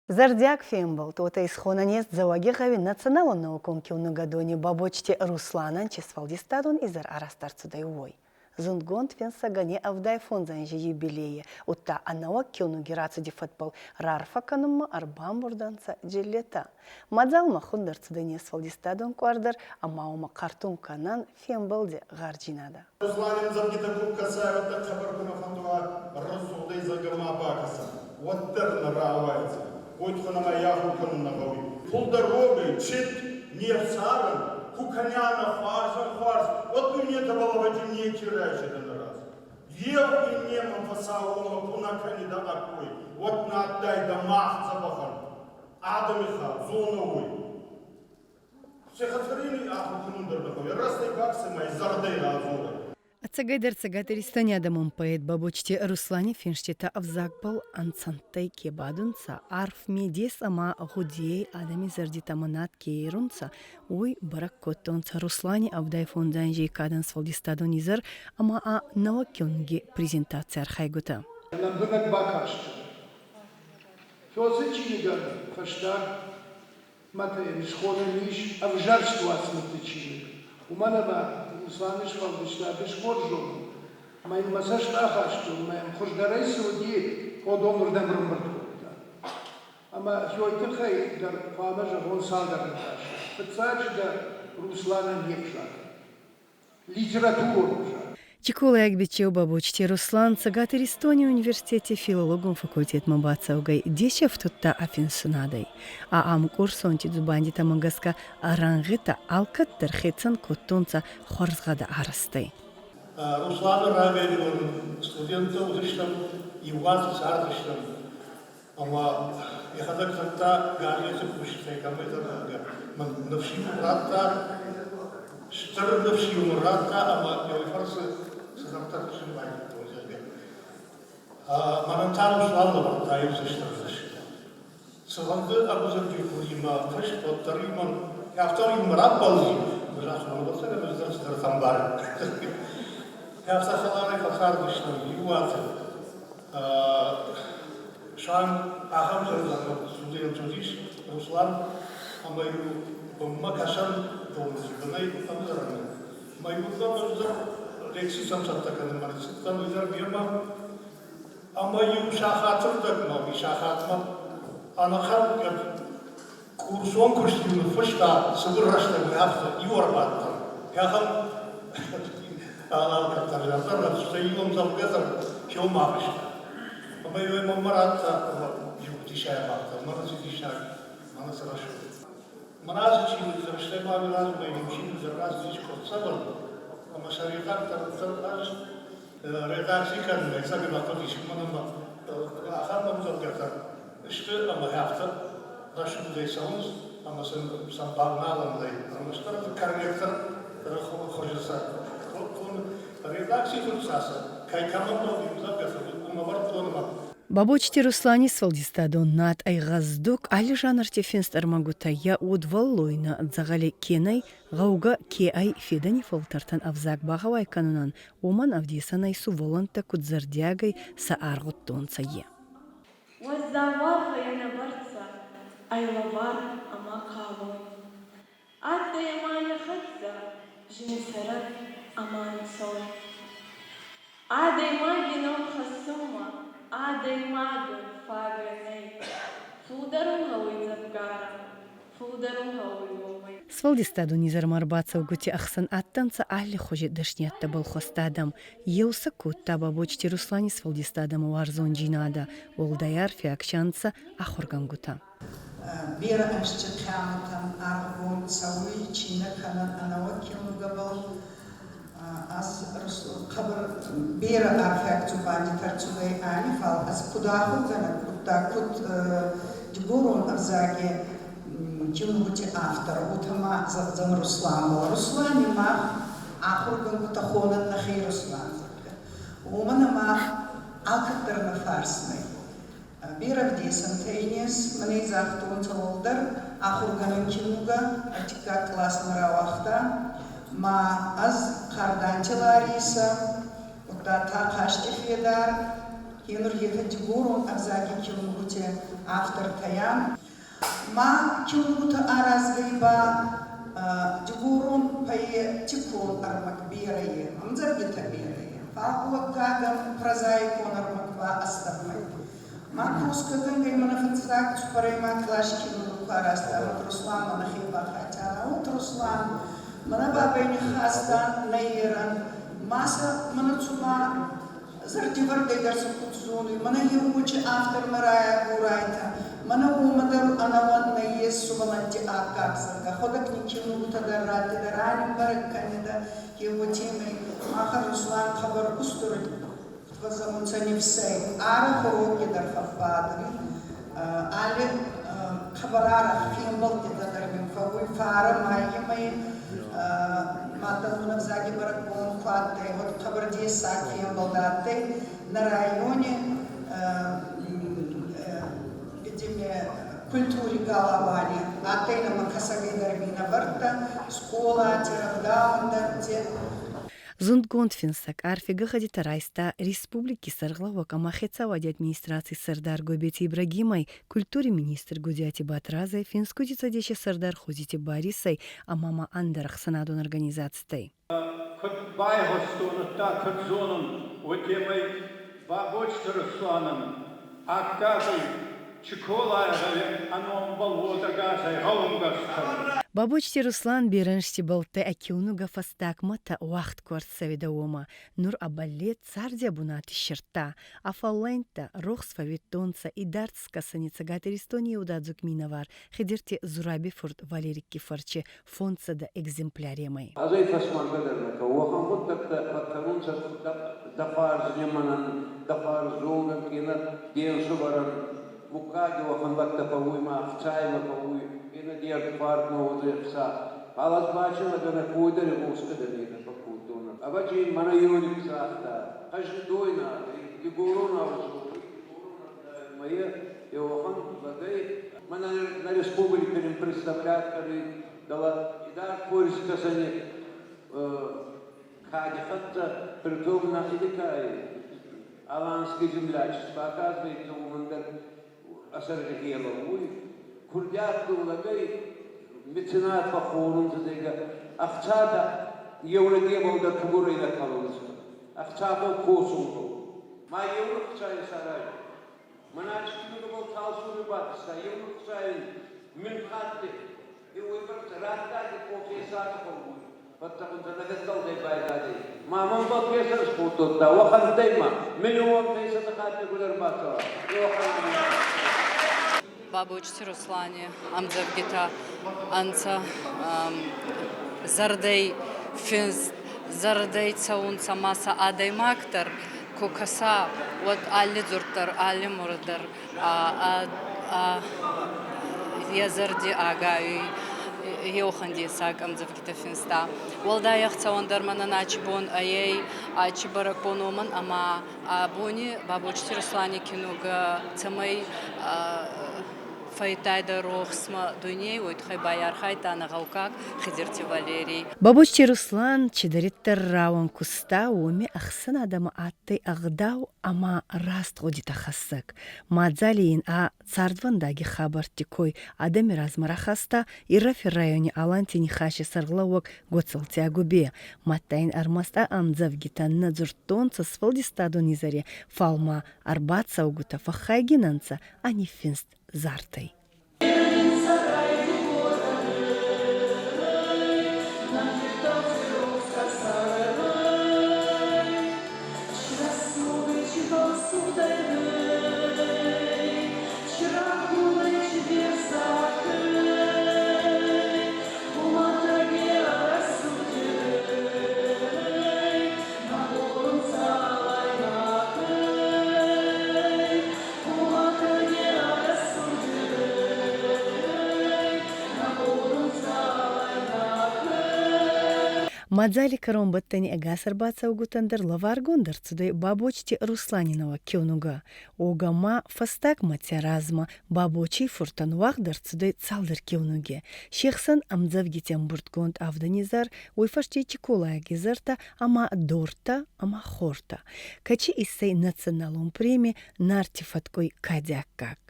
Зардяк фембл, тота из хонанест завагехави националного конкиуна гадони бабочте Русланан чесфалдистадун изар арастарцудай уой. Зунгонт фен сагане авдай фонзанжи юбилее, утта анауак килну герацу дефатбал рарфа канумма арбамбурданца джилета. Мадзалма хундарцудане сфалдистадун квардар, а маума картун канан фемблде гарджинада. Русланин забгита кубка сайвата хабаркуна фандуа разудай загама бакаса. Вот терна раавайца. Ойтханама яхуканна гави. Пулдаровый, чит, нефсаран, куканяна, фарс. Вот бы мне это было в один не тиражи на раз. Ел и немом фасаома пунакани да такой. Вот на отдай да мах забахан. Адамиха, зоновой. Сехатарини ахуканундар дахави. Растай баксы мои зардай разура. Ацагайдар цагатаристане адамон поэт бабочте Руслане фенштета авзакбал анцантай кебадунца арф медес ама гудей адами зардитаманат кейрунца ой барак коттонца Руслане авдай фонданжи кадан свалдистадон изар ама а навакёнге презентация архайгута. Намдунак бакашт. Фёсы чилиган фашта мата школа ниш авжарство асмутичилиг. Уманама Русланыш фалдышта бешкоржу. Mein Massaż nachascht und mein Khosdarais udi odom rdan rumbertda. Ama heute khay dar fama jahon saldar natash. Пацач да Руслана Непша. Литература. Чикулы Акбичев бабочте Руслан цагатыр Эстония университете филологом факультет мабацаугай дешев тутта афинсунадай. А ам курсонти зубандита магаска арангыта алкаттыр хетсан коттонца хорзгада арастай. Руслан Равелин, студент uzıştım, yuvaz sarmıştım. Ama yakada gariyeti kuştay kamayda nafsi muratta, stır nafsi muratta ama yavaşça sanatlar düşünmeye çalışıyor. Manantar Ruslan'la var, tayı uzıştım. Sıvandı abuzun diyorima, fış potlarıyman, haftarıyım rabbazı. Bırakın olsa da bizden sıradan var. Я сахалары фахардышным юваты. Шан ахам жырзан суден чудиш Руслан амаю макашан долмыз гынай амзараны. Майбузда бузда лекси самсаттаканы марисыттан үзер бирма. Амаю шахатырдак ма шахатма анахан курсон курсюны фышта сыбыррашта гafta юарбатта. Яхам Алкатаржатар, что им завгазар, чего мавишь. А мы его марата, юктишая бахта, маразитишак, манасарашо. Маразичи, завершили мавы разум, мы учили за раз здесь коцавал, а мы шарикар, редакции карны, экзамен автоматически, мы аханам завгазар. Что, а мы хафта, наши десаунс, а мы сам багналам лей, а мы что это корректор, хочется. Бабочте Руслани свалдистадон над айгаздук али жанрте фенстер магутая удваллойна дзагали кенай гауга ке ай федани фолтартан авзак багавай канунан оман авдисанай суволанта кудзардягай са аргуттонца е. Wazdawar yana barca aylavar ama kalon. Adda yamaya khatsa jinisarat aman son. Adda yamagino khasuma, adda yamagin faganay. Fudarun hawi zabgara, fudarun hawi womay. Свалдистаду низар марбацав гути ахсан аттанца ахли хожи дашнятта был хостадам. Еуса кутта бабочти Руслани свалдистадам варзон джинада. Волдаяр фиакшанца ахурган гута. Бира ашчакаматам аргон сауи чина канан анавакилу габал. Аз хабар бира арфакту бани тарцугай анифал. Аз кудаху гана кутта кут дебурон авзаге Чилнути автор, утама за Руслан. Руслан има ахурган гутахонан на хей Руслан. Умана ма алкаттар на фарсны. Бирав десантейнес, мане захтун цалолдар, ахурганын чилнуга, артика класс маравахта, ма аз карданчалариса, утта та кашти федар, Хинур ехать арзаги килмуте автор таян. Ма килмута аразгайба дюгурун пае тикун армак бирае, амзаргита бирае. Фагуак гагам прозаикон армаква астармай. Ма круска гангай манафацак цупарай ма клашки нукараста, Руслан манахиба хатяна, Руслан манабабайни хаста наиран, маса манацума Зардивардай дарса кутзуны, мана еучи автор Марая Гурайта, мана умадар анаван на ес суваланти акаксарга, ходак никину тадарати дарани баракканида, евутимы, маха Руслан хабар устуры, твазамуца не всей, ара хороги дарфафадри, али хабарара фимбалти тадармин фавуй фара майемай, Маталунов заги баракон хваттай, вот в Кабарде Саки Балдаттай на районе, где культуре Галавани, а ты на Макасаги Дарбина Барта, школа, Тирагдаунда, Зундгонтфинсак арфига ходит райста республики Сарглава Камахеца вади администрации Сардар Гобети Ибрагимай, культуре министр Гудяти Батразай, финскути цадеща Сардар Хозити Барисай, а мама Андарах санадон организацией. Бабочти Руслан береншти болте акиунуга фастак мата уахт квартсавида ома. Нур абалет цардя бунати шерта. Афаллента рохс фавитонца и дартска саница гатеристония удадзук минавар. Хедерти зураби фурт Валерик Кифарче фонца да экземпляриемай. Азай фасман гадарнака. Уахан гуттакта факкарунца дафар зниманан, дафар золган кина, денсу баран. Мукаги уахан вакта павуйма, ахчайма павуй. Ina diğer farklı olacaksa, halat başına göre kuyuları boşkadır diye bakıldığına. Abacığım bana yönelik sahta, kaçı doyna, ligorun avcı, мои Иохан Багай, mana на республике представлять, который дала и да пользу сказать, хадихатта притом на идикай, аланский землячество оказывается у мандат асаргиеловой. Курдят улагай меценат похорон задега ахчада евреге болда кубурайда калонс ахчада косумто ма еврек чай сарай манач кину бол талсуны батса еврек чай минхатте и ойбар ратта ди профессор болу паттакун занагастал дай байдади мамон бол кесер спотта вахан дайма минуон пейса такатте гудар бата Бабочти Руслане, Амзавгита, Анца, Зардей, Финс, Зардей, Цаунца, Маса, Адай Мактар, Кукаса, вот Али Зуртар, Али Мурдар, Язарди Агай, Йоханди Сак, Амзавгита Финста. Волда Яхцаун Дармана Начбон, Ай, Ачибаракономан, Ама, Абони, Бабочти Руслане, Кинуга, Цамай, Файтайда Рохсма Дуней, Уйтхай Баярхай, Тана Гаукак, Хидерти Валерий. Бабочти Руслан, Чидариттер Рауан Куста, Оми Ахсан Адама Аттай Агдау, Ама Раст Годита Хасак. Мадзалиин А Цардвандаги Хабар Тикой, Адами Размарахаста, Ирафи районе Алантини Хаши Сарглауак, Гоцелтя Губе. Маттайн Армаста Амзавгита Надзуртонца с Валдистаду Низаре, Фалма Арбаца Угута Фахайгинанца, а не Финст Зартой. Мадзали каромбаттани агасар баца угутандер лаваргондер цудой бабочти Русланинова кюнуга. Огама фастак матяразма бабочи фуртанвахдар цудой цалдер кюнуге. Шехсан амдзавгитям буртгонд авданизар уйфашти чикулая гизарта ама дорта ама хорта. Качи иссей националум премии нартифаткой кадяккак.